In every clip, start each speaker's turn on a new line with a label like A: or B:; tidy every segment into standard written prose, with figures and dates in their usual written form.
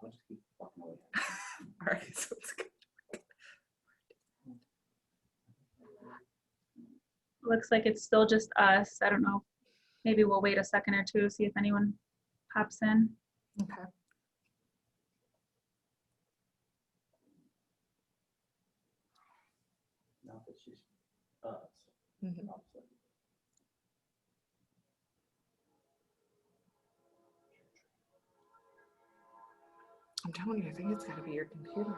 A: I'll just keep walking away.
B: All right, so it's good.
C: Looks like it's still just us. I don't know. Maybe we'll wait a second or two, see if anyone pops in.
B: Okay.
A: Now that she's
B: Mhm. I'm telling you, I think it's got to be your computer.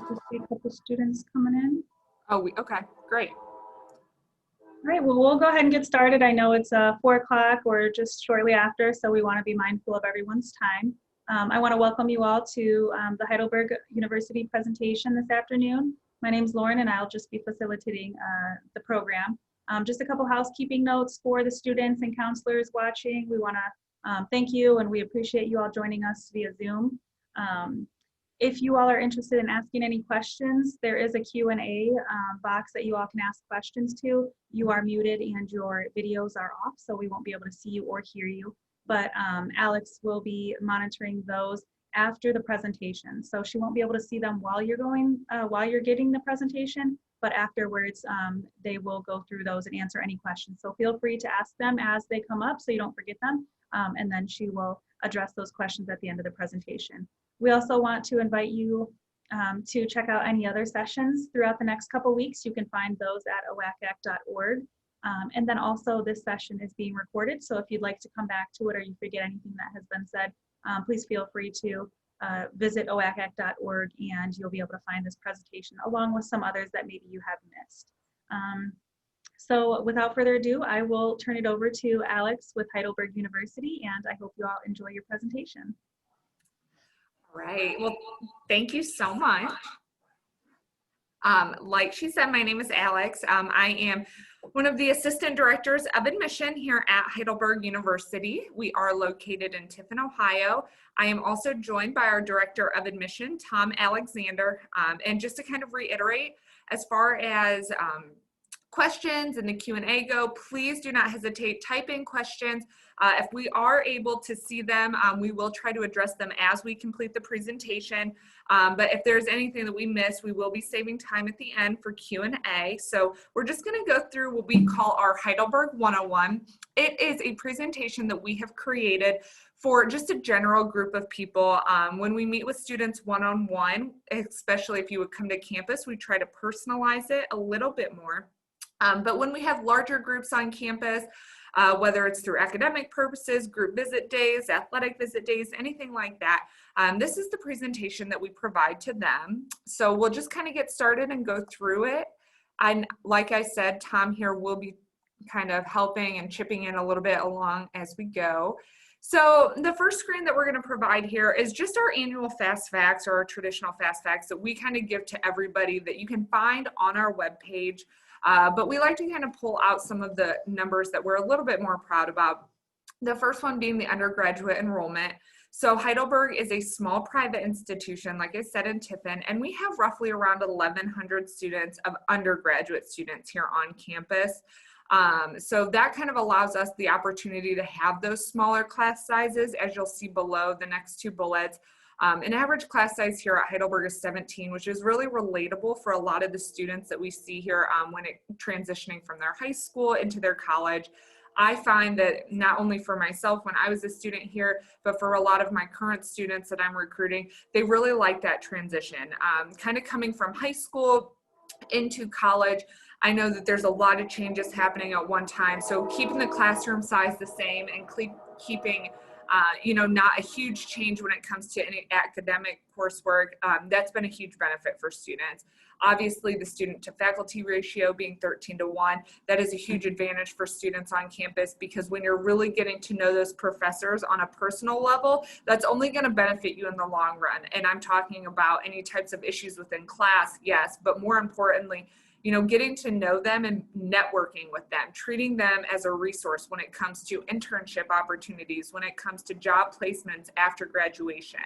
C: Just see a couple students coming in.
B: Oh, okay, great.
C: All right, well, we'll go ahead and get started. I know it's 4 o'clock or just shortly after, so we want to be mindful of everyone's time. I want to welcome you all to the Heidelberg University presentation this afternoon. My name is Lauren, and I'll just be facilitating the program. Just a couple housekeeping notes for the students and counselors watching. We want to thank you, and we appreciate you all joining us via Zoom. If you all are interested in asking any questions, there is a Q&A box that you all can ask questions to. You are muted and your videos are off, so we won't be able to see you or hear you. But Alex will be monitoring those after the presentation. So she won't be able to see them while you're getting the presentation, but afterwards they will go through those and answer any questions. So feel free to ask them as they come up so you don't forget them. And then she will address those questions at the end of the presentation. We also want to invite you to check out any other sessions throughout the next couple weeks. You can find those at oacac.org. And then also this session is being recorded. So if you'd like to come back to it or you forget anything that has been said, please feel free to visit oacac.org and you'll be able to find this presentation along with some others that maybe you have missed. So without further ado, I will turn it over to Alex with Heidelberg University, and I hope you all enjoy your presentation.
B: All right, well, thank you so much. Like she said, my name is Alex. I am one of the assistant directors of admission here at Heidelberg University. We are located in Tiffin, Ohio. I am also joined by our director of admission, Tom Alexander. And just to kind of reiterate, as far as questions and the Q&A go, please do not hesitate. Type in questions. If we are able to see them, we will try to address them as we complete the presentation. But if there's anything that we miss, we will be saving time at the end for Q&A. So we're just going to go through what we call our Heidelberg 101. It is a presentation that we have created for just a general group of people. When we meet with students one-on-one, especially if you would come to campus, we try to personalize it a little bit more. But when we have larger groups on campus, whether it's through academic purposes, group visit days, athletic visit days, anything like that, this is the presentation that we provide to them. So we'll just kind of get started and go through it. And like I said, Tom here will be kind of helping and chipping in a little bit along as we go. So the first screen that we're going to provide here is just our annual fast facts or our traditional fast facts that we kind of give to everybody that you can find on our webpage. But we like to kind of pull out some of the numbers that we're a little bit more proud about. The first one being the undergraduate enrollment. So Heidelberg is a small private institution, like I said, in Tiffin, and we have roughly around 1,100 students of undergraduate students here on campus. So that kind of allows us the opportunity to have those smaller class sizes, as you'll see below the next two bullets. An average class size here at Heidelberg is 17, which is really relatable for a lot of the students that we see here when transitioning from their high school into their college. I find that not only for myself when I was a student here, but for a lot of my current students that I'm recruiting, they really like that transition. Kind of coming from high school into college, I know that there's a lot of changes happening at one time. So keeping the classroom size the same and keeping not a huge change when it comes to any academic coursework, that's been a huge benefit for students. Obviously, the student to faculty ratio being 13:1, that is a huge advantage for students on campus, because when you're really getting to know those professors on a personal level, that's only going to benefit you in the long run. And I'm talking about any types of issues within class, yes, but more importantly, getting to know them and networking with them, treating them as a resource when it comes to internship opportunities, when it comes to job placements after graduation.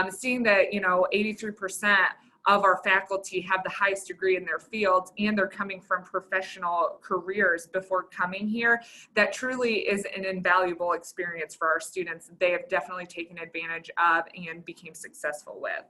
B: Seeing that, 83% of our faculty have the highest degree in their fields, and they're coming from professional careers before coming here. That truly is an invaluable experience for our students. They have definitely taken advantage of and became successful with.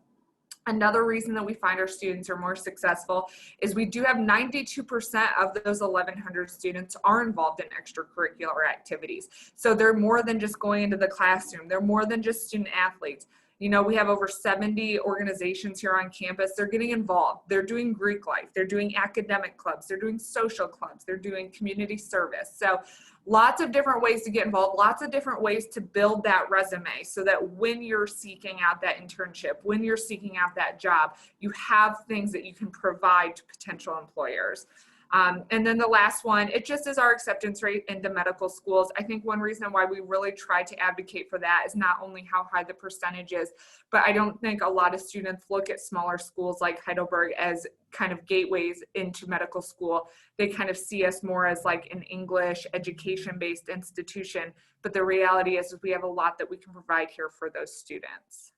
B: Another reason that we find our students are more successful is we do have 92% of those 1,100 students are involved in extracurricular activities. So they're more than just going into the classroom. They're more than just student athletes. You know, we have over 70 organizations here on campus. They're getting involved. They're doing Greek life. They're doing academic clubs. They're doing social clubs. They're doing community service. So lots of different ways to get involved, lots of different ways to build that resume so that when you're seeking out that internship, when you're seeking out that job, you have things that you can provide to potential employers. And then the last one, it just is our acceptance rate into medical schools. I think one reason why we really try to advocate for that is not only how high the percentage is, but I don't think a lot of students look at smaller schools like Heidelberg as kind of gateways into medical school. They kind of see us more as like an English education-based institution, but the reality is we have a lot that we can provide here for those students.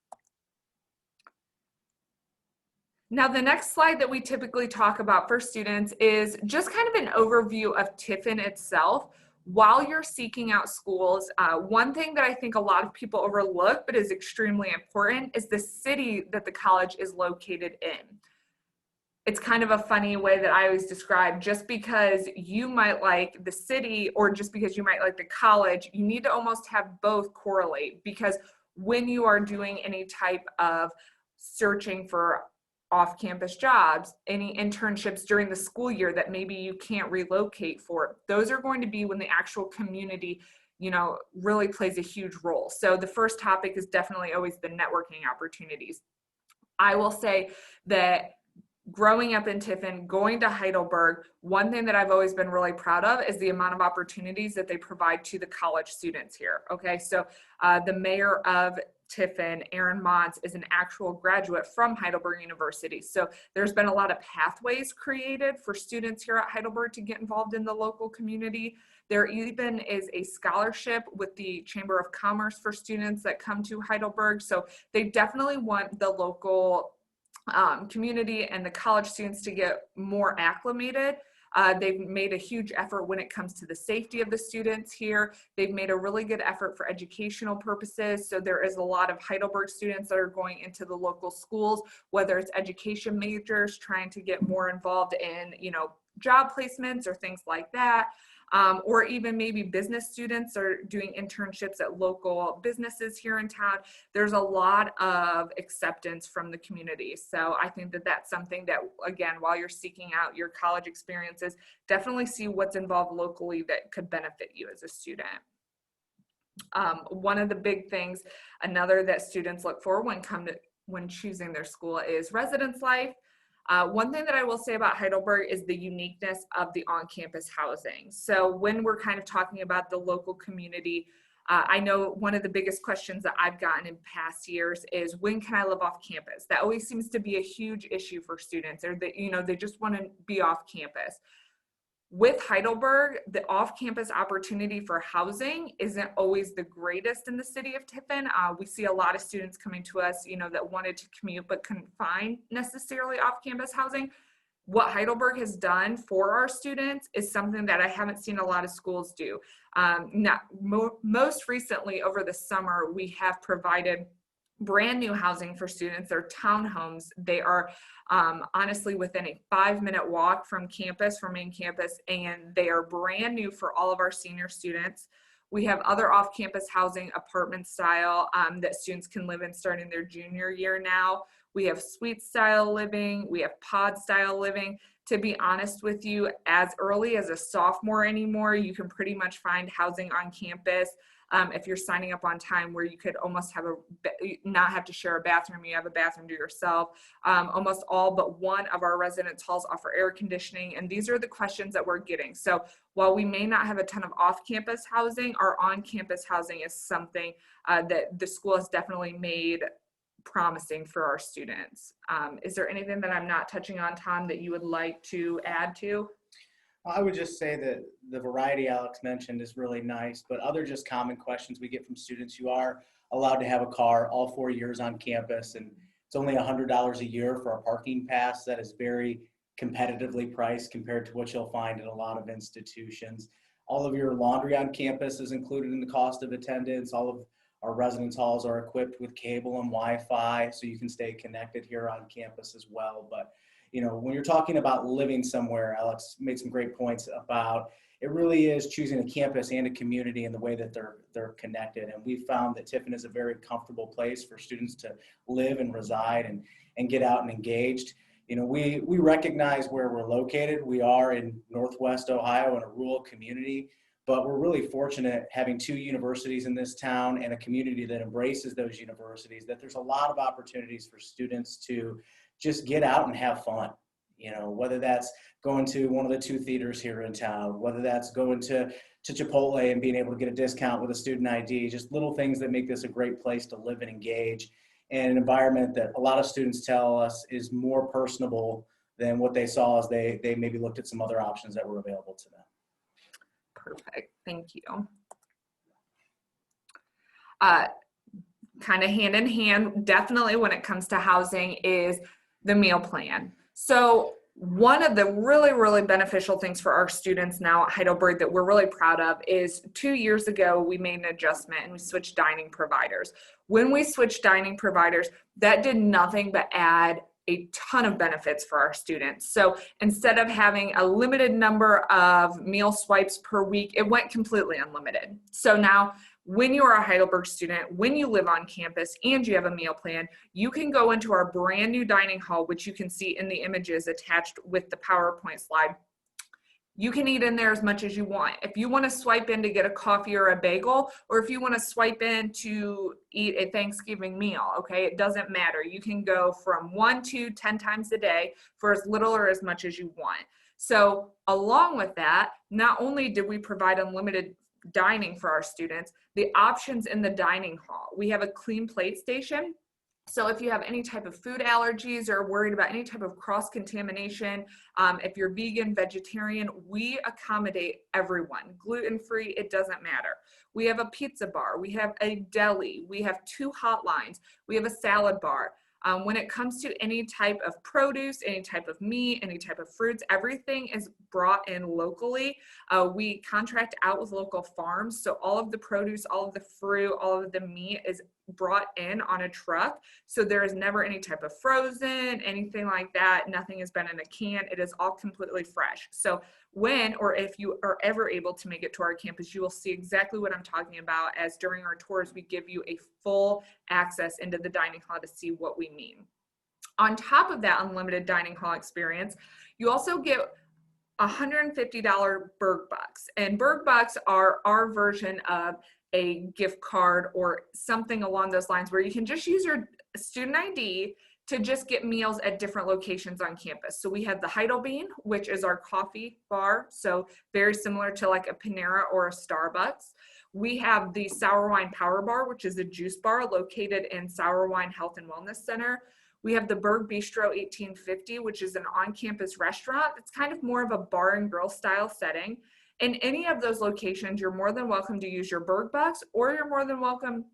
B: Now, the next slide that we typically talk about for students is just kind of an overview of Tiffin itself. While you're seeking out schools, one thing that I think a lot of people overlook, but is extremely important, is the city that the college is located in. It's kind of a funny way that I always describe, just because you might like the city or just because you might like the college, you need to almost have both correlate, because when you are doing any type of searching for off-campus jobs, any internships during the school year that maybe you can't relocate for, those are going to be when the actual community, you know, really plays a huge role. So the first topic is definitely always the networking opportunities. I will say that growing up in Tiffin, going to Heidelberg, one thing that I've always been really proud of is the amount of opportunities that they provide to the college students here. Okay, so the mayor of Tiffin, Aaron Mons, is an actual graduate from Heidelberg University. So there's been a lot of pathways created for students here at Heidelberg to get involved in the local community. There even is a scholarship with the Chamber of Commerce for students that come to Heidelberg. So they definitely want the local community and the college students to get more acclimated. They've made a huge effort when it comes to the safety of the students here. They've made a really good effort for educational purposes. So there is a lot of Heidelberg students that are going into the local schools, whether it's education majors trying to get more involved in, you know, job placements or things like that. Or even maybe business students are doing internships at local businesses here in town. There's a lot of acceptance from the community. So I think that that's something that, again, while you're seeking out your college experiences, definitely see what's involved locally that could benefit you as a student. One of the big things, another that students look for when choosing their school is residence life. One thing that I will say about Heidelberg is the uniqueness of the on-campus housing. So when we're kind of talking about the local community, I know one of the biggest questions that I've gotten in past years is, when can I live off campus? That always seems to be a huge issue for students, or that, you know, they just want to be off campus. With Heidelberg, the off-campus opportunity for housing isn't always the greatest in the city of Tiffin. We see a lot of students coming to us, you know, that wanted to commute but couldn't find necessarily off-campus housing. What Heidelberg has done for our students is something that I haven't seen a lot of schools do. Most recently, over the summer, we have provided brand new housing for students. They're townhomes. They are honestly within a 5-minute walk from campus, from main campus, and they are brand new for all of our senior students. We have other off-campus housing, apartment style, that students can live in starting their junior year now. We have suite style living. We have pod style living. To be honest with you, as early as a sophomore anymore, you can pretty much find housing on campus. If you're signing up on time, where you could almost have not have to share a bathroom, you have a bathroom to yourself. Almost all but one of our residence halls offer air conditioning, and these are the questions that we're getting. So while we may not have a ton of off-campus housing, our on-campus housing is something that the school has definitely made promising for our students. Is there anything that I'm not touching on, Tom, that you would like to add to?
D: I would just say that the variety Alex mentioned is really nice, but other just common questions we get from students: you are allowed to have a car all 4 years on campus, and It's only $100 a year for a parking pass that is very competitively priced compared to what you'll find in a lot of institutions. All of your laundry on campus is included in the cost of attendance. All of our residence halls are equipped with cable and Wi-Fi, so you can stay connected here on campus as well. But you know, when you're talking about living somewhere, Alex made some great points about it really is choosing a campus and a community in the way that they're connected. And we found that Tiffin is a very comfortable place for students to live and reside and get out and engaged. You know, we recognize where we're located. We are in Northwest Ohio in a rural community, but we're really fortunate having 2 universities in this town and a community that embraces those universities, that there's a lot of opportunities for students to just get out and have fun. You know, whether that's going to one of the 2 theaters here in town, whether that's going to Chipotle and being able to get a discount with a student ID, just little things that make this a great place to live and engage, and an environment that a lot of students tell us is more personable than what they saw as they maybe looked at some other options that were available to them.
B: Perfect, thank you. Kind of hand in hand, definitely when it comes to housing, is the meal plan. So one of the really beneficial things for our students now at Heidelberg that we're really proud of is 2 years ago, we made an adjustment and we switched dining providers. When we switched dining providers, that did nothing but add a ton of benefits for our students. So instead of having a limited number of meal swipes per week, it went completely unlimited. So now when you are a Heidelberg student, when you live on campus and you have a meal plan, you can go into our brand new dining hall, which you can see in the images attached with the PowerPoint slide. You can eat in there as much as you want. If you want to swipe in to get a coffee or a bagel, or if you want to swipe in to eat a Thanksgiving meal, okay, it doesn't matter. You can go from 1 to 10 times a day for as little or as much as you want. So along with that, not only did we provide unlimited dining for our students, the options in the dining hall. We have a clean plate station. So if you have any type of food allergies or worried about any type of cross-contamination, if you're vegan, vegetarian, we accommodate everyone. Gluten-free, it doesn't matter. We have a pizza bar, we have a deli, we have 2 hotlines, we have a salad bar. When it comes to any type of produce, any type of meat, any type of fruits, everything is brought in locally. We contract out with local farms. So all of the produce, all of the fruit, all of the meat is brought in on a truck. So there is never any type of frozen, anything like that. Nothing has been in a can. It is all completely fresh. So when or if you are ever able to make it to our campus, you will see exactly what I'm talking about, as during our tours, we give you a full access into the dining hall to see what we mean. On top of that unlimited dining hall experience, you also get $150 Berg Bucks. And Berg Bucks are our version of a gift card or something along those lines, where you can just use your student ID to just get meals at different locations on campus. So we have the Heidelbean, which is our coffee bar, so very similar to like a Panera or a Starbucks. We have the Sour Wine Power Bar, which is a juice bar located in Sour Wine Health and Wellness Center. We have the Berg Bistro 1850, which is an on-campus restaurant. It's kind of more of a bar and grill style setting. In any of those locations, you're more than welcome to use your Berg Bucks, or you're more than welcome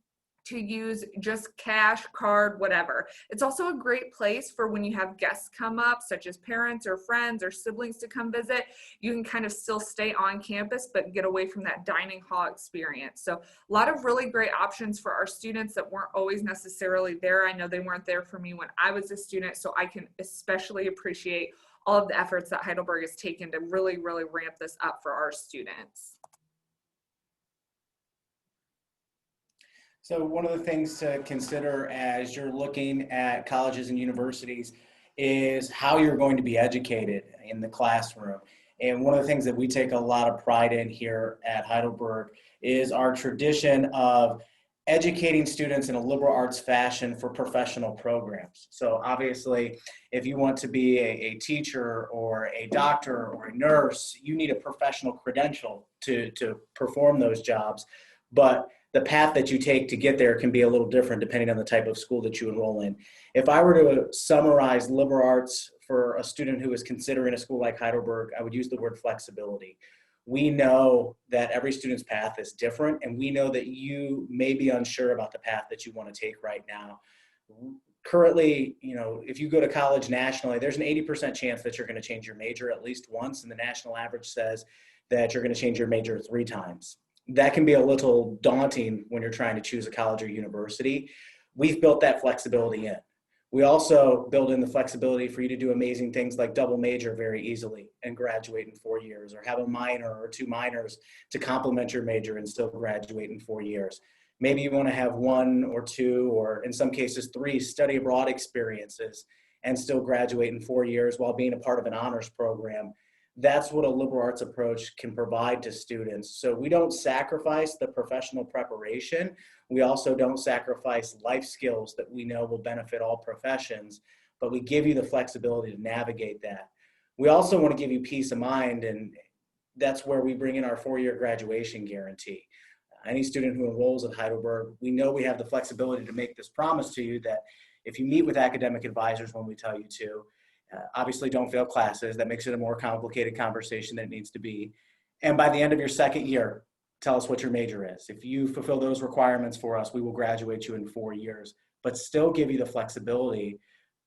B: to use just cash, card, whatever. It's also a great place for when you have guests come up, such as parents or friends or siblings to come visit. You can kind of still stay on campus, but get away from that dining hall experience. So a lot of really great options for our students that weren't always necessarily there. I know they weren't there for me when I was a student, so I can especially appreciate all of the efforts that Heidelberg has taken to really ramp this up for our students.
D: So one of the things to consider as you're looking at colleges and universities is how you're going to be educated in the classroom. And one of the things that we take a lot of pride in here at Heidelberg is our tradition of educating students in a liberal arts fashion for professional programs. So obviously, if you want to be a teacher or a doctor or a nurse, you need a professional credential to perform those jobs. But the path that you take to get there can be a little different depending on the type of school that you enroll in. If I were to summarize liberal arts for a student who is considering a school like Heidelberg, I would use the word flexibility. We know that every student's path is different, and we know that you may be unsure about the path that you want to take right now. currently, if you go to college nationally, there's an 80% chance that you're going to change your major at least once, and the national average says that you're going to change your major 3 times. That can be a little daunting when you're trying to choose a college or university. We've built that flexibility in. We also build in the flexibility for you to do amazing things like double major very easily and graduate in 4 years, or have a minor or 2 minors to complement your major and still graduate in 4 years. Maybe you want to have 1 or 2, or in some cases 3 study abroad experiences and still graduate in 4 years while being a part of an honors program. That's what a liberal arts approach can provide to students. So we don't sacrifice the professional preparation. We also don't sacrifice life skills that we know will benefit all professions, but we give you the flexibility to navigate that. We also want to give you peace of mind, and that's where we bring in our 4-year graduation guarantee. Any student who enrolls at Heidelberg, we know we have the flexibility to make this promise to you that if you meet with academic advisors when we tell you to, obviously don't fail classes. That makes it a more complicated conversation than it needs to be. And by the end of your 2nd year, tell us what your major is. If you fulfill those requirements for us, we will graduate you in 4 years, but still give you the flexibility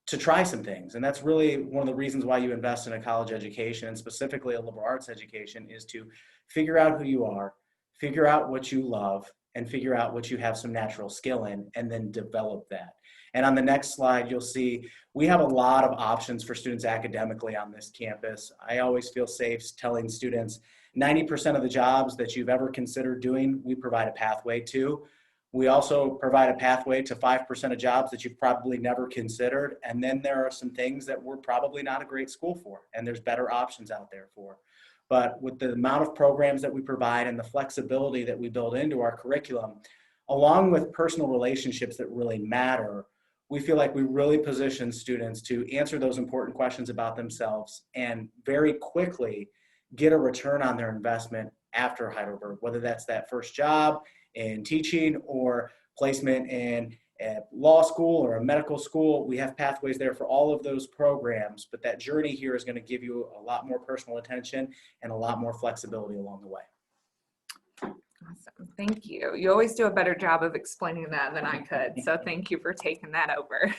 D: to try some things. And that's really one of the reasons why you invest in a college education, and specifically a liberal arts education, is to figure out who you are, figure out what you love, and figure out what you have some natural skill in, and then develop that. And on the next slide, you'll see we have a lot of options for students academically on this campus. I always feel safe telling students 90% of the jobs that you've ever considered doing, we provide a pathway to. We also provide a pathway to 5% of jobs that you've probably never considered. And then there are some things that we're probably not a great school for, and there's better options out there for. But with the amount of programs that we provide and the flexibility that we build into our curriculum, along with personal relationships that really matter, we feel like we really position students to answer those important questions about themselves and very quickly get a return on their investment after Heidelberg, whether that's that first job in teaching or placement in a law school or a medical school. We have pathways there for all of those programs, but that journey here is going to give you a lot more personal attention and a lot more flexibility along the way.
B: Awesome. Thank you. You always do a better job of explaining that than I could. So thank you for taking that over.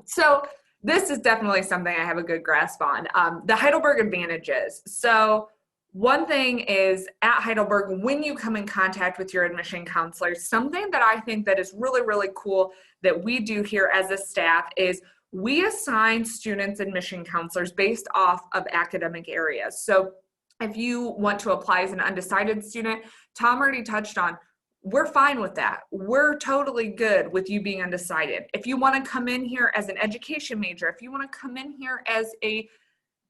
B: So this is definitely something I have a good grasp on. The Heidelberg Advantages. So one thing is at Heidelberg, when you come in contact with your admission counselor, something that I think that is really, really cool that we do here as a staff is we assign students admission counselors based off of academic areas. So if you want to apply as an undecided student, Tom already touched on, we're fine with that. We're totally good with you being undecided. If you want to come in here as an education major, if you want to come in here as a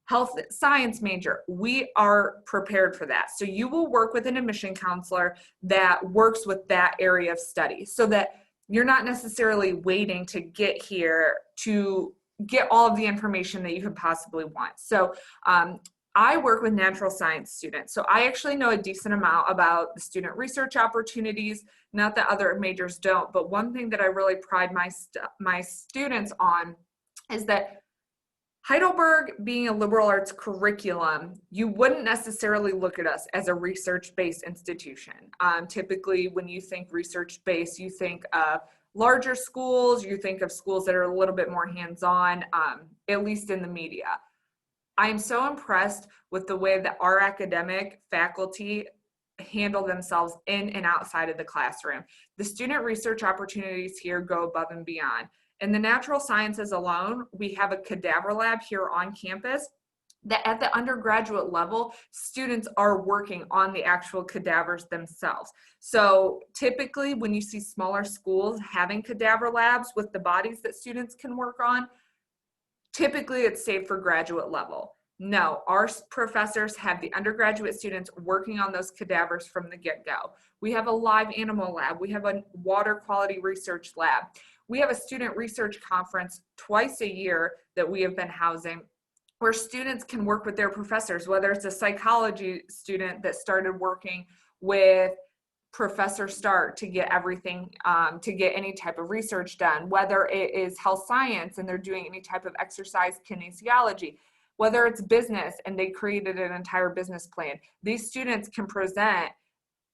B: health science major, we are prepared for that. So you will work with an admission counselor that works with that area of study so that you're not necessarily waiting to get here to get all of the information that you could possibly want. So I work with natural science students, so I actually know a decent amount about the student research opportunities, not that other majors don't, but one thing that I really pride my students on is that Heidelberg being a liberal arts curriculum, you wouldn't necessarily look at us as a research-based institution. Typically, when you think research-based, you think of larger schools, you think of schools that are a little bit more hands-on, at least in the media. I am so impressed with the way that our academic faculty handle themselves in and outside of the classroom. The student research opportunities here go above and beyond. In the natural sciences alone, we have a cadaver lab here on campus that at the undergraduate level, students are working on the actual cadavers themselves. So typically when you see smaller schools having cadaver labs with the bodies that students can work on, typically it's saved for graduate level. No, our professors have the undergraduate students working on those cadavers from the get-go. We have a live animal lab. We have a water quality research lab. We have a student research conference twice a year that we have been housing where students can work with their professors, whether it's a psychology student that started working with Professor Stark to get everything, to get any type of research done, whether it is health science and they're doing any type of exercise kinesiology, whether it's business and they created an entire business plan. These students can present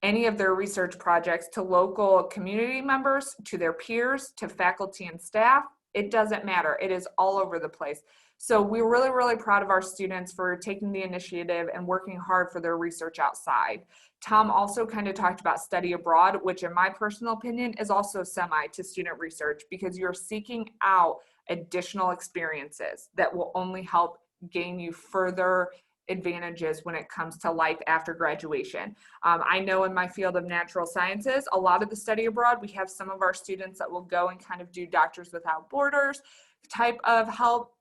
B: any of their research projects to local community members, to their peers, to faculty and staff. It doesn't matter. It is all over the place. So we're really, really proud of our students for taking the initiative and working hard for their research outside. Tom also kind of talked about study abroad, which in my personal opinion is also semi to student research, because you're seeking out additional experiences that will only help gain you further advantages when it comes to life after graduation. I know in my field of natural sciences, a lot of the study abroad, we have some of our students that will go and kind of do Doctors Without Borders type of help.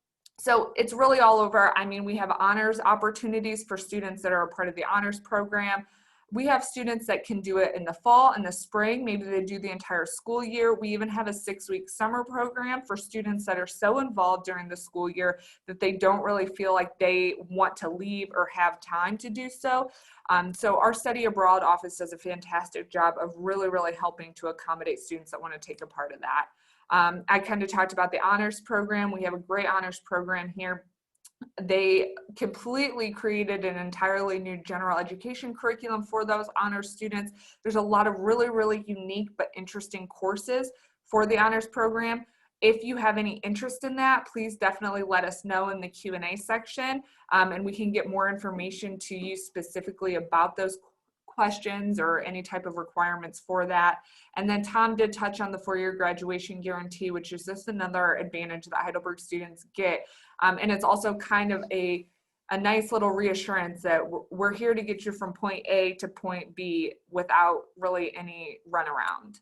B: So it's really all over. I mean, we have honors opportunities for students that are a part of the honors program. We have students that can do it in the fall and the spring. Maybe they do the entire school year. We even have a 6-week summer program for students that are so involved during the school year that they don't really feel like they want to leave or have time to do so. So our study abroad office does a fantastic job of really, really helping to accommodate students that want to take a part of that. I kind of talked about the honors program. We have a great honors program here. They completely created an entirely new general education curriculum for those honors students. There's a lot of really, really unique but interesting courses for the honors program. If you have any interest in that, please definitely let us know in the Q&A section, and we can get more information to you specifically about those questions or any type of requirements for that. And then Tom did touch on the 4-year graduation guarantee, which is just another advantage that Heidelberg students get. And it's also kind of a nice little reassurance that we're here to get you from point A to point B without really any runaround.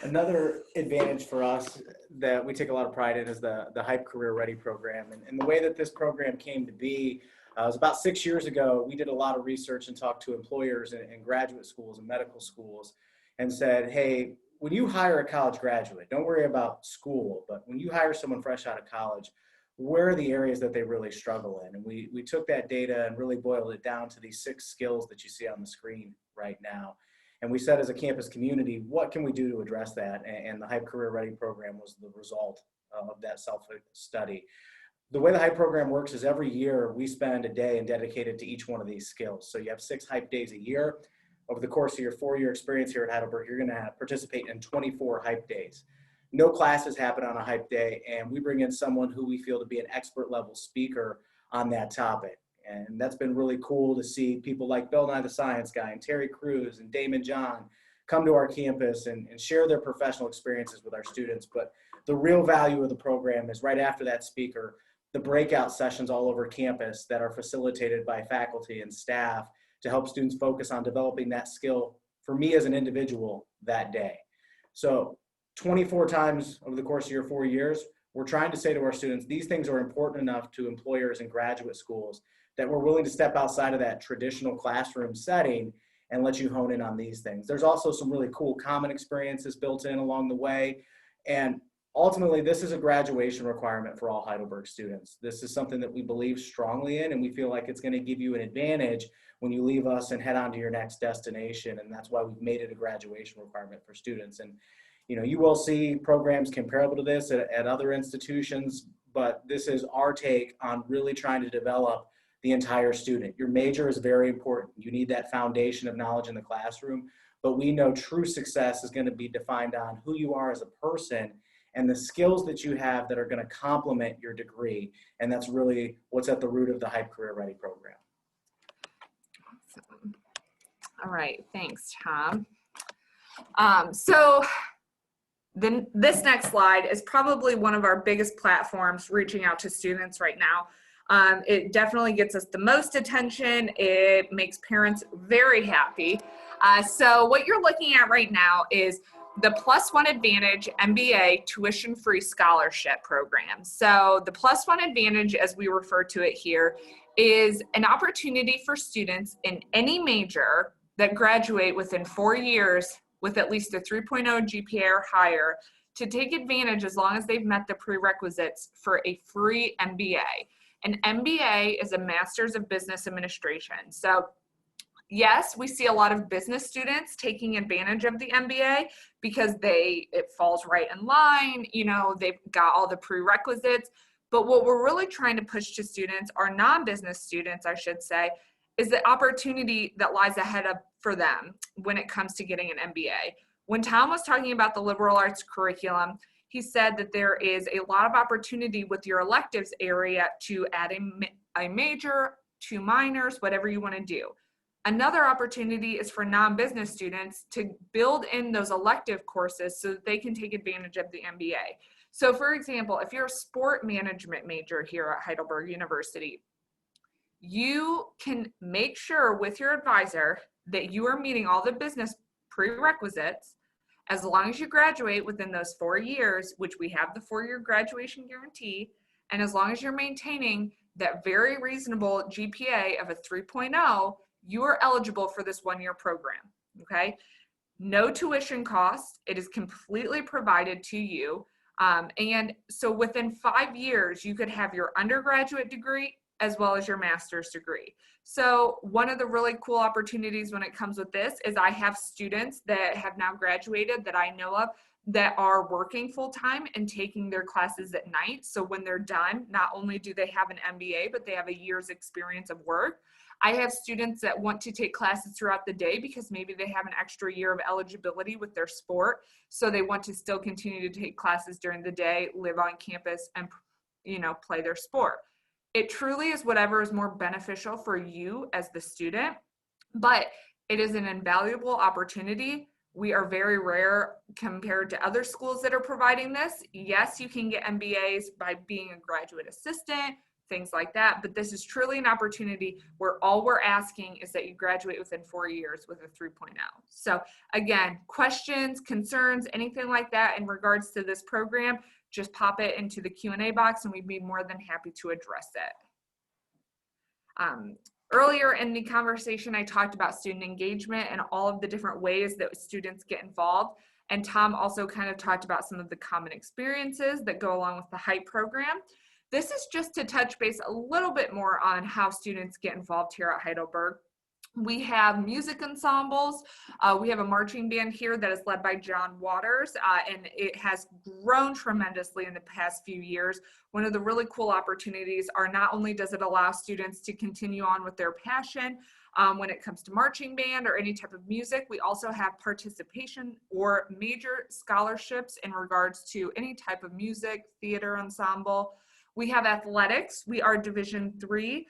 D: Another advantage for us that we take a lot of pride in is the HYPE Career Ready program. And the way that this program came to be, it was about 6 years ago. We did a lot of research and talked to employers and graduate schools and medical schools and said, hey, when you hire a college graduate, don't worry about school, but when you hire someone fresh out of college, where are the areas that they really struggle in? And we took that data and really boiled it down to these 6 skills that you see on the screen right now. And we said as a campus community, what can we do to address that? And the HYPE Career Ready program was the result of that self-study. The way the HYPE program works is every year we spend a day and dedicate it to each one of these skills. So you have 6 HYPE days a year. Over the course of your 4-year experience here at Heidelberg, you're going to participate in 24 HYPE days. No classes happen on a HYPE day, and we bring in someone who we feel to be an expert level speaker on that topic. And that's been really cool to see people like Bill Nye the Science Guy and Terry Crews and Damon John come to our campus and share their professional experiences with our students. But the real value of the program is right after that speaker, the breakout sessions all over campus that are facilitated by faculty and staff to help students focus on developing that skill for me as an individual that day. So 24 times over the course of your 4 years, we're trying to say to our students, these things are important enough to employers and graduate schools that we're willing to step outside of that traditional classroom setting and let you hone in on these things. There's also some really cool common experiences built in along the way. And ultimately, this is a graduation requirement for all Heidelberg students. This is something that we believe strongly in, and we feel like it's going to give you an advantage when you leave us and head on to your next destination. And that's why we've made it a graduation requirement for students. And you know, you will see programs comparable to this at other institutions, but this is our take on really trying to develop the entire student. Your major is very important. You need that foundation of knowledge in the classroom, but we know true success is going to be defined on who you are as a person and the skills that you have that are going to complement your degree. And that's really what's at the root of the HYPE Career Ready program.
B: Awesome. All right, thanks, Tom. So then this next slide is probably one of our biggest platforms reaching out to students right now. It definitely gets us the most attention. It makes parents very happy. So what you're looking at right now is the PlusOneAdvantage MBA tuition-free scholarship program. So the PlusOneAdvantage, as we refer to it here, is an opportunity for students in any major that graduate within 4 years with at least a 3.0 GPA or higher to take advantage as long as they've met the prerequisites for a free MBA. An MBA is a Master's of Business Administration. So yes, we see a lot of business students taking advantage of the MBA because it falls right in line, you know, they've got all the prerequisites. But what we're really trying to push to students, our non-business students, I should say, is the opportunity that lies ahead for them when it comes to getting an MBA. When Tom was talking about the liberal arts curriculum, he said that there is a lot of opportunity with your electives area to add a major, 2 minors, whatever you want to do. Another opportunity is for non-business students to build in those elective courses so that they can take advantage of the MBA. So for example, if you're a sport management major here at Heidelberg University, you can make sure with your advisor that you are meeting all the business prerequisites as long as you graduate within those 4 years, which we have the 4-year graduation guarantee, and as long as you're maintaining that very reasonable GPA of a 3.0, you are eligible for this 1-year program, okay? No tuition cost. It is completely provided to you. And so within 5 years, you could have your undergraduate degree as well as your master's degree. So one of the really cool opportunities when it comes with this is I have students that have now graduated that I know of that are working full-time and taking their classes at night. So when they're done, not only do they have an MBA, but they have a year's experience of work. I have students that want to take classes throughout the day because maybe they have an extra year of eligibility with their sport. So they want to still continue to take classes during the day, live on campus, and play their sport. It truly is whatever is more beneficial for you as the student, but it is an invaluable opportunity. We are very rare compared to other schools that are providing this. Yes, you can get MBAs by being a graduate assistant, things like that, but this is truly an opportunity where all we're asking is that you graduate within 4 years with a 3.0. So again, questions, concerns, anything like that in regards to this program, just pop it into the Q&A box and we'd be more than happy to address it. Earlier in the conversation, I talked about student engagement and all of the different ways that students get involved. And Tom also kind of talked about some of the common experiences that go along with the HYPE program. This is just to touch base a little bit more on how students get involved here at Heidelberg. We have music ensembles. We have a marching band here that is led by John Waters, and it has grown tremendously in the past few years. One of the really cool opportunities are not only does it allow students to continue on with their passion when it comes to marching band or any type of music, we also have participation or major scholarships in regards to any type of music, theater ensemble. We have athletics. We are Division III.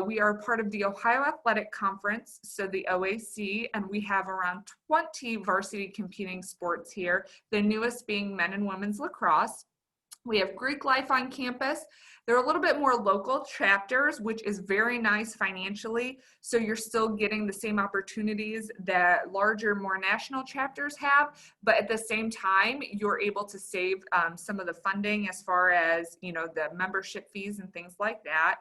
B: We are part of the Ohio Athletic Conference, so the OAC, and we have around 20 varsity competing sports here, the newest being men and women's lacrosse. We have Greek life on campus. They're a little bit more local chapters, which is very nice financially. So you're still getting the same opportunities that larger, more national chapters have, but at the same time, you're able to save some of the funding as far as, the membership fees and things like that.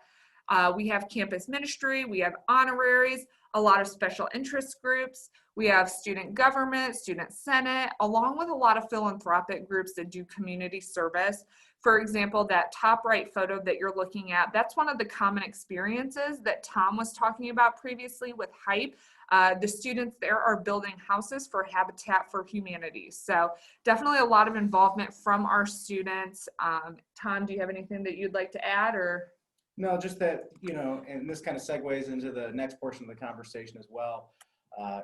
B: We have campus ministry, we have honoraries, a lot of special interest groups. We have student government, student senate, along with a lot of philanthropic groups that do community service. For example, that top right photo that you're looking at, that's one of the common experiences that Tom was talking about previously with HYPE. The students there are building houses for Habitat for Humanity. So definitely a lot of involvement from our students. Tom, do you have anything that you'd like to add or?
D: No, just that, and this kind of segues into the next portion of the conversation as well.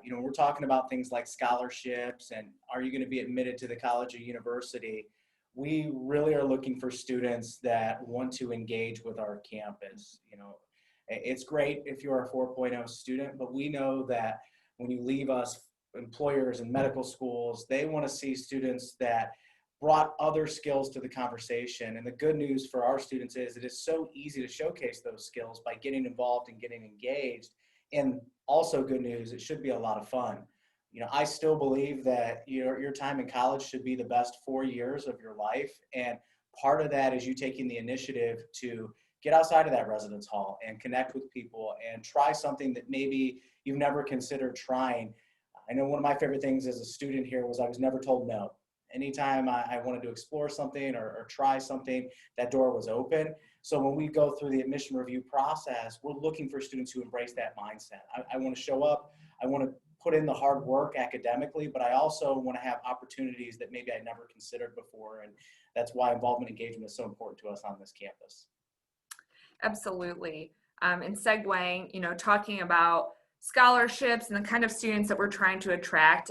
D: We're talking about things like scholarships and are you going to be admitted to the college or university? We really are looking for students that want to engage with our campus. It's great if you're a 4.0 student, but we know that when you leave us, employers and medical schools, they want to see students that brought other skills to the conversation. And the good news for our students is it is so easy to showcase those skills by getting involved and getting engaged. And also good news, it should be a lot of fun. I still believe that your time in college should be the best 4 years of your life. And part of that is you taking the initiative to get outside of that residence hall and connect with people and try something that maybe you've never considered trying. I know one of my favorite things as a student here was I was never told no. Anytime I wanted to explore something or try something, that door was open. So when we go through the admission review process, we're looking for students who embrace that mindset. I want to show up. I want to put in the hard work academically, but I also want to have opportunities that maybe I never considered before. And that's why involvement engagement is so important to us on this campus.
B: Absolutely. and segueing, talking about scholarships and the kind of students that we're trying to attract.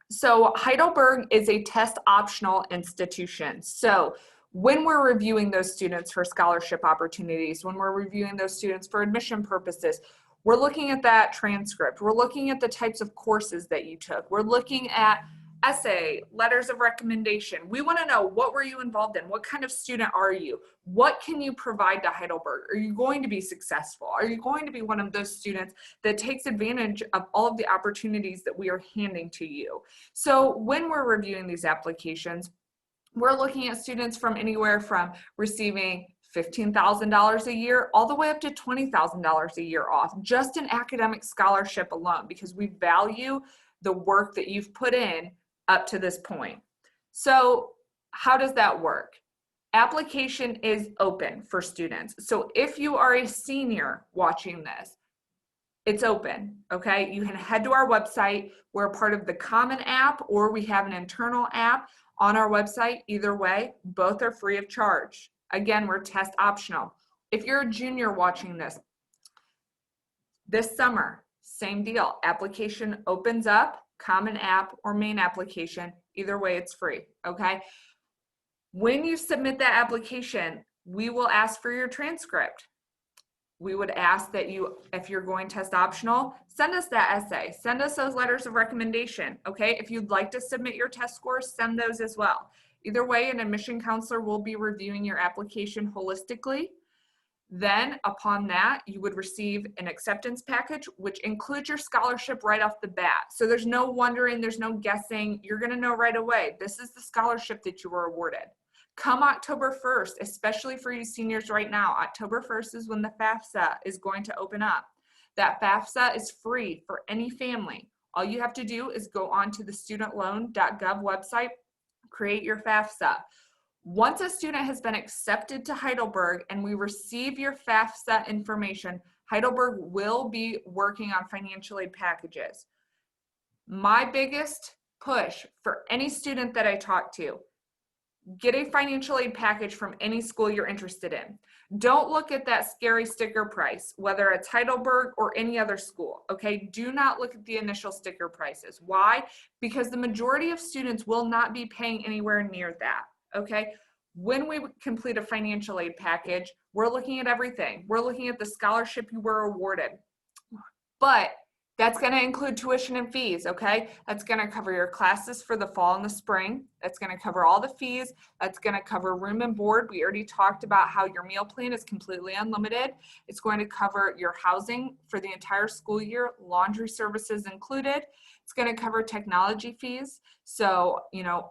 B: So Heidelberg is a test optional institution. So when we're reviewing those students for scholarship opportunities, when we're reviewing those students for admission purposes, we're looking at that transcript. We're looking at the types of courses that you took. We're looking at essay, letters of recommendation. We want to know, what were you involved in? What kind of student are you? What can you provide to Heidelberg? Are you going to be successful? Are you going to be one of those students that takes advantage of all of the opportunities that we are handing to you? So when we're reviewing these applications, we're looking at students from anywhere from receiving $15,000 a year all the way up to $20,000 a year off, just an academic scholarship alone, because we value the work that you've put in up to this point. So how does that work? Application is open for students. So if you are a senior watching this, it's open, okay? You can head to our website. We're a part of the Common app, or we have an internal app on our website. Either way, both are free of charge. Again, we're test optional. If you're a junior watching this summer, same deal. Application opens up, Common app or main application. Either way, it's free, okay? When you submit that application, we will ask for your transcript. We would ask that you, if you're going test optional, send us that essay, send us those letters of recommendation, okay? If you'd like to submit your test scores, send those as well. Either way, an admission counselor will be reviewing your application holistically. Then upon that, you would receive an acceptance package, which includes your scholarship right off the bat. So there's no wondering, there's no guessing. You're gonna know right away, this is the scholarship that you were awarded. Come October 1st, especially for you seniors right now, October 1st is when the FAFSA is going to open up. That FAFSA is free for any family. All you have to do is go onto the studentloan.gov website, create your FAFSA. Once a student has been accepted to Heidelberg and we receive your FAFSA information, Heidelberg will be working on financial aid packages. My biggest push for any student that I talk to, get a financial aid package from any school you're interested in. Don't look at that scary sticker price, whether it's Heidelberg or any other school, okay? Do not look at the initial sticker prices. Why? Because the majority of students will not be paying anywhere near that, okay? When we complete a financial aid package, we're looking at everything. We're looking at the scholarship you were awarded, but that's going to include tuition and fees, okay? That's going to cover your classes for the fall and the spring. That's going to cover all the fees. That's going to cover room and board. We already talked about how your meal plan is completely unlimited. It's going to cover your housing for the entire school year, laundry services included. It's going to cover technology fees. So,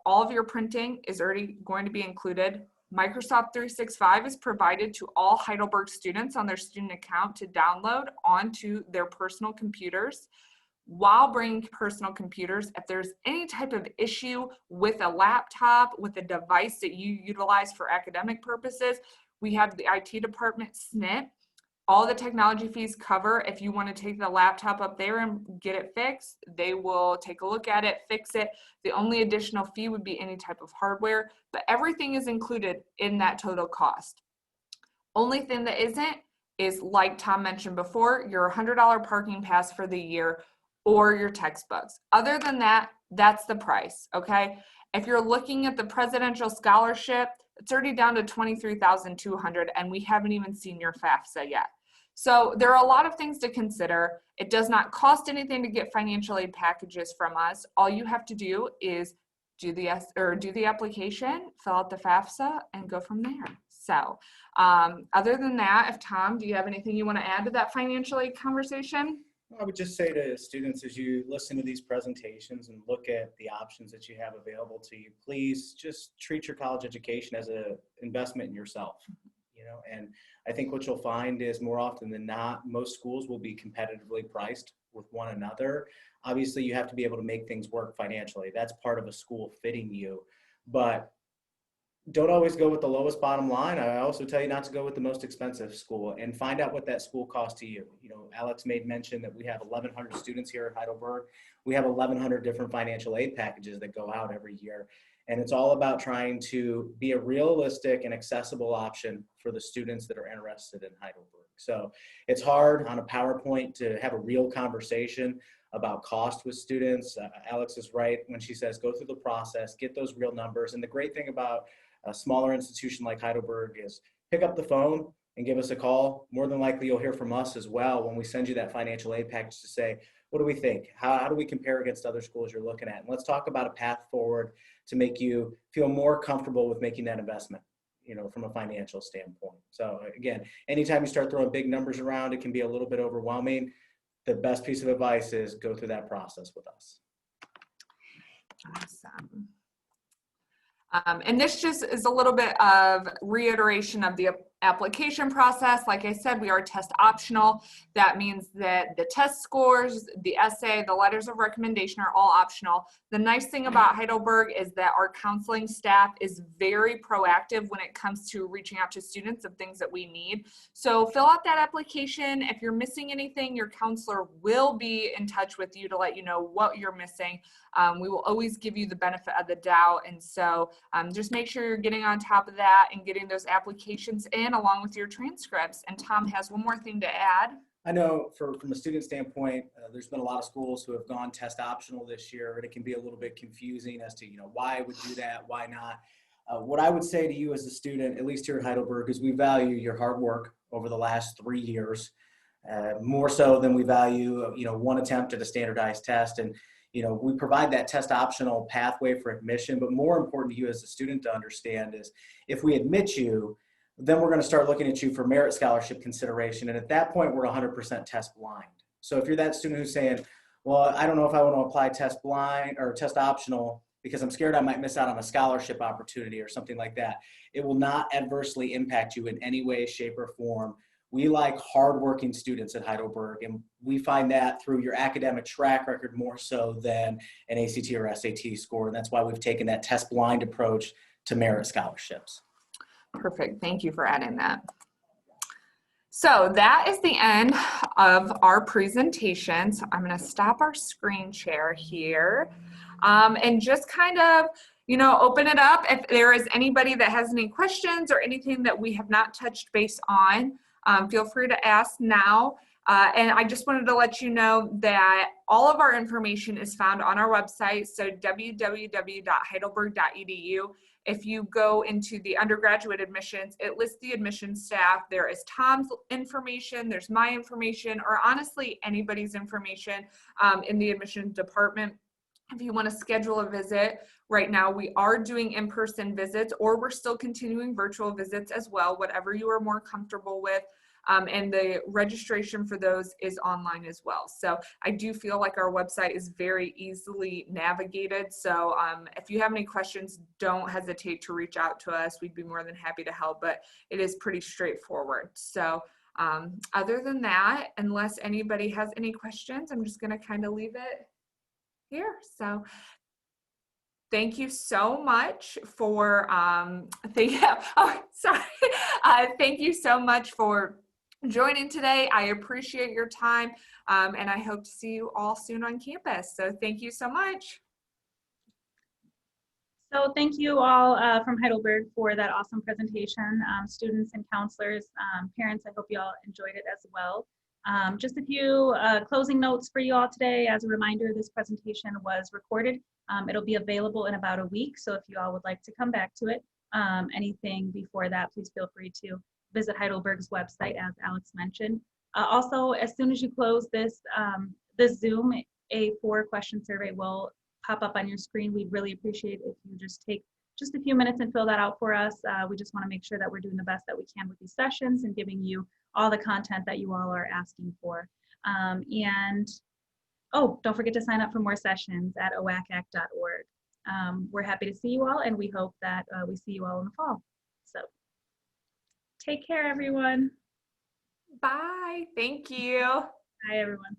B: all of your printing is already going to be included. Microsoft 365 is provided to all Heidelberg students on their student account to download onto their personal computers. While bringing personal computers, if there's any type of issue with a laptop, with a device that you utilize for academic purposes, we have the IT department SNP. All the technology fees cover. If you want to take the laptop up there and get it fixed, they will take a look at it, fix it. The only additional fee would be any type of hardware, but everything is included in that total cost. Only thing that isn't is, like Tom mentioned before, your $100 parking pass for the year or your textbooks. Other than that, that's the price, okay? If you're looking at the presidential scholarship, it's already down to $23,200 and we haven't even seen your FAFSA yet. So there are a lot of things to consider. It does not cost anything to get financial aid packages from us. All you have to do is do the application, fill out the FAFSA, and go from there. So other than that, if Tom, do you have anything you want to add to that financial aid conversation?
D: I would just say to students, as you listen to these presentations and look at the options that you have available to you, please just treat your college education as an investment in yourself. And I think what you'll find is, more often than not, most schools will be competitively priced with one another. Obviously, you have to be able to make things work financially. That's part of a school fitting you. But don't always go with the lowest bottom line. I also tell you not to go with the most expensive school, and find out what that school costs to you. You know, Alex made mention that we have 1,100 students here at Heidelberg. We have 1,100 different financial aid packages that go out every year. And it's all about trying to be a realistic and accessible option for the students that are interested in Heidelberg. So it's hard on a PowerPoint to have a real conversation about cost with students. Alex is right when she says go through the process, get those real numbers. And the great thing about a smaller institution like Heidelberg is pick up the phone and give us a call. More than likely you'll hear from us as well when we send you that financial aid package to say, what do we think? How do we compare against other schools you're looking at? And let's talk about a path forward to make you feel more comfortable with making that investment, you know, from a financial standpoint. So again, anytime you start throwing big numbers around, it can be a little bit overwhelming. The best piece of advice is go through that process with us.
B: Awesome. And this just is a little bit of reiteration of the application process. Like I said, we are test optional. That means that the test scores, the essay, the letters of recommendation are all optional. The nice thing about Heidelberg is that our counseling staff is very proactive when it comes to reaching out to students of things that we need. So fill out that application. If you're missing anything, your counselor will be in touch with you to let you know what you're missing. We will always give you the benefit of the doubt. And so just make sure you're getting on top of that and getting those applications in along with your transcripts. And Tom has one more thing to add.
D: I know from a student standpoint, there's been a lot of schools who have gone test optional this year, and it can be a little bit confusing as to, you know, why I would do that, why not. What I would say to you as a student, at least here at Heidelberg, is we value your hard work over the last 3 years, more so than we value, you know, one attempt at a standardized test. And you know, we provide that test optional pathway for admission, but more important to you as a student to understand is if we admit you, then we're going to start looking at you for merit scholarship consideration. And at that point, we're 100% test blind. So if you're that student who's saying, well, I don't know if I want to apply test blind or test optional because I'm scared I might miss out on a scholarship opportunity or something like that, it will not adversely impact you in any way, shape, or form. We like hardworking students at Heidelberg, and we find that through your academic track record more so than an ACT or SAT score. And that's why we've taken that test blind approach to merit scholarships.
B: Perfect. Thank you for adding that. So that is the end of our presentation. So I'm going to stop our screen share here and just kind of, you know, open it up. If there is anybody that has any questions or anything that we have not touched base on, feel free to ask now. And I just wanted to let you know that all of our information is found on our website, so www.heidelberg.edu. If you go into the undergraduate admissions, it lists the admissions staff. There is Tom's information, there's my information, or honestly anybody's information in the admissions department. If you want to schedule a visit, right now we are doing in-person visits, or we're still continuing virtual visits as well, whatever you are more comfortable with. And the registration for those is online as well. So I do feel like our website is very easily navigated. So if you have any questions, don't hesitate to reach out to us. We'd be more than happy to help, but it is pretty straightforward. So other than that, unless anybody has any questions, I'm just going to kind of leave it here. So thank you so much for thank you so much for joining today. I appreciate your time and I hope to see you all soon on campus. So thank you so much.
C: So thank you all from Heidelberg for that awesome presentation. Students and counselors, parents, I hope you all enjoyed it as well. Just a few closing notes for you all today. As a reminder, this presentation was recorded. It'll be available in about a week, so if you all would like to come back to it, anything before that, please feel free to visit Heidelberg's website, as Alex mentioned. Also, as soon as you close this, this Zoom, a 4-question survey will pop up on your screen. We'd really appreciate if you just take just a few minutes and fill that out for us. We just want to make sure that we're doing the best that we can with these sessions and giving you all the content that you all are asking for. And oh, don't forget to sign up for more sessions at oacac.org. We're happy to see you all, and we hope that we see you all in the fall. So take care, everyone.
B: Bye. Thank you.
C: Bye, everyone.